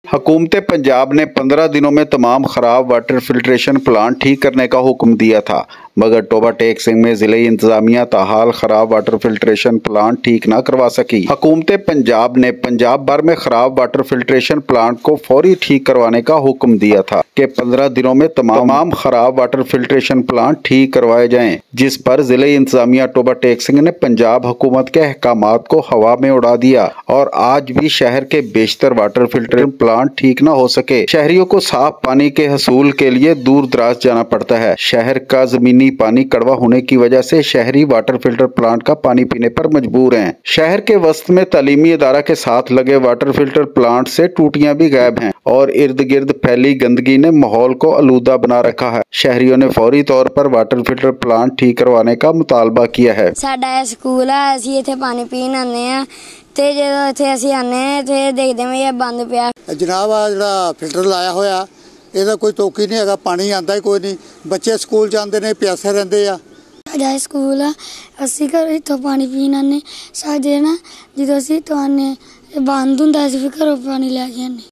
हुकूमत पंजाब ने 15 दिनों में तमाम खराब वाटर फिल्ट्रेशन प्लांट ठीक करने का हुक्म दिया था, मगर टोबा टेक सिंह में जिले इंतजामिया ताहाल खराब वाटर फिल्ट्रेशन प्लांट ठीक न करवा सकी। हुकूमत पंजाब ने पंजाब भर में खराब वाटर फिल्ट्रेशन प्लांट को फौरी ठीक करवाने का हुक्म दिया था कि 15 दिनों में तमाम खराब वाटर फिल्ट्रेशन प्लांट ठीक करवाए जाएं, जिस पर जिले इंतजामिया टोबा टेक सिंह ने पंजाब हुकूमत के अहकामात को हवा में उड़ा दिया और आज भी शहर के बेशतर वाटर फिल्ट्रेशन प्लांट ठीक न हो सके। शहरियों को साफ पानी के हसूल के लिए दूर दराज जाना पड़ता है। शहर का जमीनी पानी कड़वा होने की वजह से शहरी वाटर फिल्टर प्लांट का पानी पीने पर मजबूर हैं। शहर के वस्त में तालीमी इदारा के साथ लगे वाटर फिल्टर प्लांट से टूटियां भी गायब हैं और इर्द गिर्द फैली गंदगी ने माहौल को आलूदा बना रखा है। शहरियों ने फौरी तौर पर वाटर फिल्टर प्लांट ठीक करवाने का मुतालबा किया है। साडा स्कूल है, असीं इत्थे पानी पीन आने आ ते जदों इत्थे असीं आने ते देखदे में ये बंद पिया। जनाब आ जिहड़ा फिल्टर लाया होया ਇਹਦਾ ਕੋਈ ਤੋਕੀ नहीं है, पानी आता ही कोई नहीं। बच्चे स्कूल जाते हैं, प्यासे रहते हैं। साडा स्कूल आ, असीं घर इत्थों पानी पीन आने, साडे ना जदों असीं इत्थों आने बंद हुंदा, असीं फिर घरों पानी लैके आने।